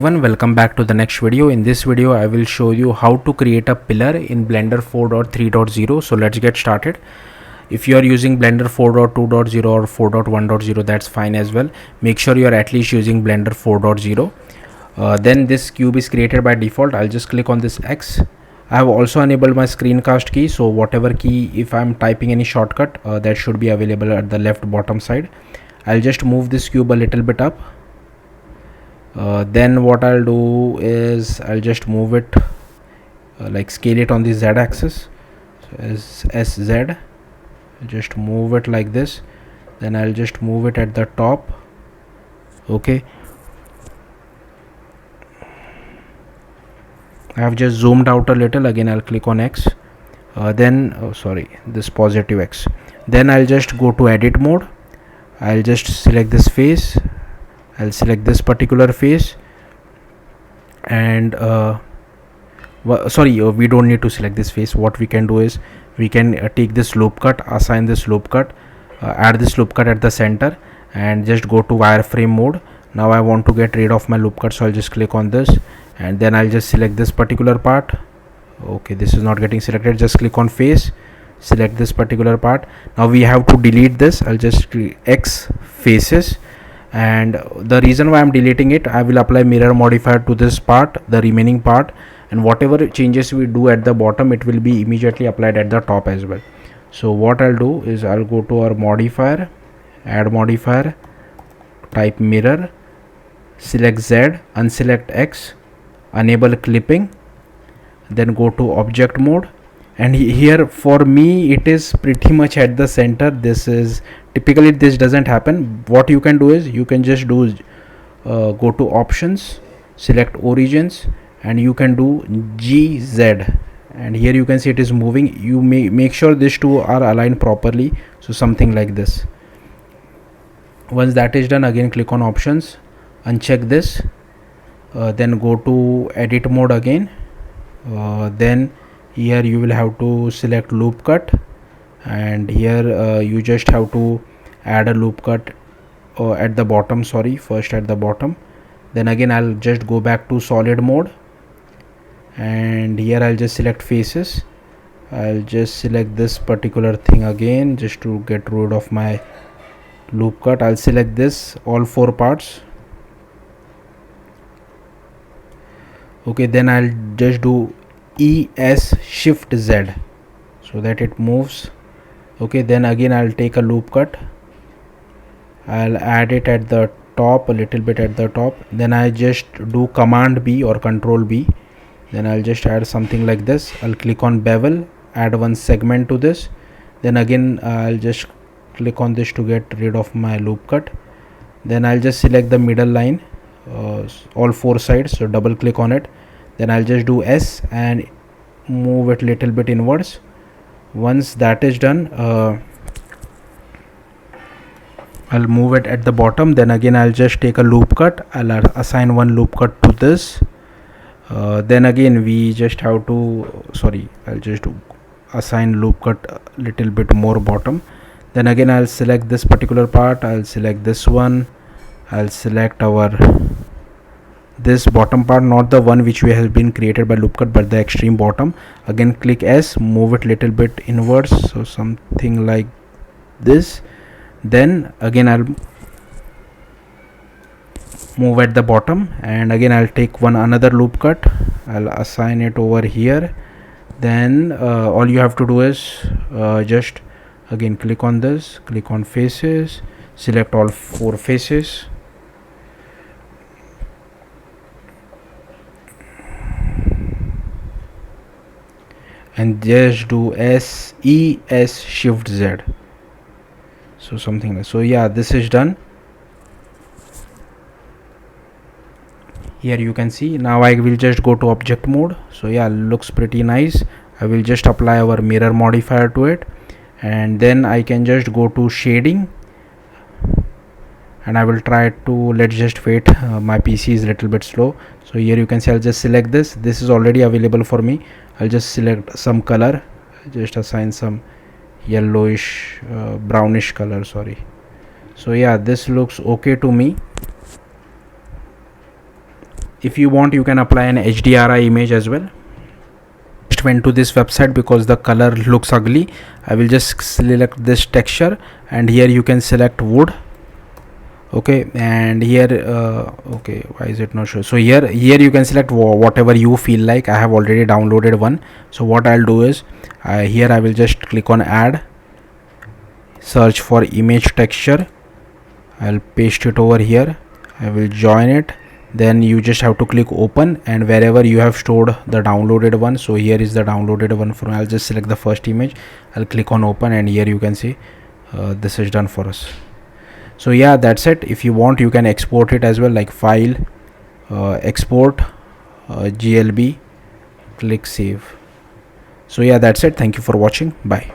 Welcome back to the next video. In this video I will show you how to create a pillar in Blender 4.3.0. So let's get started. If you are using Blender 4.2.0 or 4.1.0, that's fine as well. Make sure you are at least using Blender 4.0. Then this cube is created by default. I'll just click on this X. I have also enabled my screencast key, so whatever key, if I'm typing any shortcut, that should be available at the left bottom side. I'll just move this cube a little bit up. Then what I'll do is I'll just move it, like scale it on the Z axis, so as SZ. Just move it like this. Then I'll just move it at the top. Okay, I have just zoomed out a little. Again I'll click on X, this positive X. Then I'll just go to edit mode. I'll just select this face. I'll select this particular face, and we don't need to select this face. What we can do is we can take this loop cut, assign this loop cut, add this loop cut at the center, and just go to wireframe mode. Now I want to get rid of my loop cut, so I'll just click on this, and then I'll just select this particular part. Okay, this is not getting selected. Just click on face, select this particular part. Now we have to delete this. I'll just X faces, and the reason why I'm deleting it, I will apply mirror modifier to this part, the remaining part, and whatever changes we do at the bottom, it will be immediately applied at the top as well. So what I'll do is I'll go to our modifier, add modifier, type mirror, select Z, unselect X, enable clipping, then go to object mode. And here for me it is pretty much at the center. This is typically, this doesn't happen. What you can do is you can just do go to options, select origins, and you can do GZ, and here you can see it is moving. You may make sure these two are aligned properly, so something like this. Once that is done, again click on options, uncheck this, then go to edit mode again. Then here you will have to select loop cut, and here you just have to add a loop cut at the bottom, first at the bottom. Then again I'll just go back to solid mode, and here I'll just select faces. I'll just select this particular thing again just to get rid of my loop cut. I'll select this, all four parts. Okay, then I'll just do ES shift Z so that it moves. Okay, then again I'll take a loop cut, I'll add it at the top, a little bit at the top. Then I just do command B or control B. Then I'll just add something like this. I'll click on bevel, add one segment to this. Then again I'll just click on this to get rid of my loop cut. Then I'll just select the middle line, all four sides, so double click on it. Then I'll just do S and move it little bit inwards. Once that is done, I'll move it at the bottom. Then again I'll just take a loop cut, I'll assign one loop cut to this. Then again we just have to, I'll just assign loop cut a little bit more bottom. Then again I'll select this particular part, I'll select this one, I'll select this bottom part, not the one which we have been created by loop cut, but the extreme bottom. Again click S, move it little bit inwards, so something like this. Then again I'll move at the bottom, and again I'll take another loop cut, I'll assign it over here. Then all you have to do is just again click on this, click on faces, select all four faces, and just do ES shift Z, so something like so. Yeah, this is done. Here you can see. Now I will just go to object mode. So yeah, looks pretty nice. I will just apply our mirror modifier to it, and then I can just go to shading, and I will try to, let's just wait, my PC is a little bit slow. So here you can see I'll just select this is already available for me. I'll just select some color, just assign some yellowish brownish color. So yeah, this looks okay to me. If you want, you can apply an HDRI image as well. Just went to this website because the color looks ugly. I will just select this texture, and here you can select wood. Okay, and here okay, why is it not sure? So here you can select whatever you feel like. I have already downloaded one, so what I'll do is here I will just click on add, search for image texture, I'll paste it over here, I will join it, then you just have to click open, and wherever you have stored the downloaded one, so here is the downloaded one from, I'll just select the first image, I'll click on open, and here you can see this is done for us. So yeah, that's it. If you want, you can export it as well, like file, export, glb, click save. So yeah, that's it. Thank you for watching. Bye.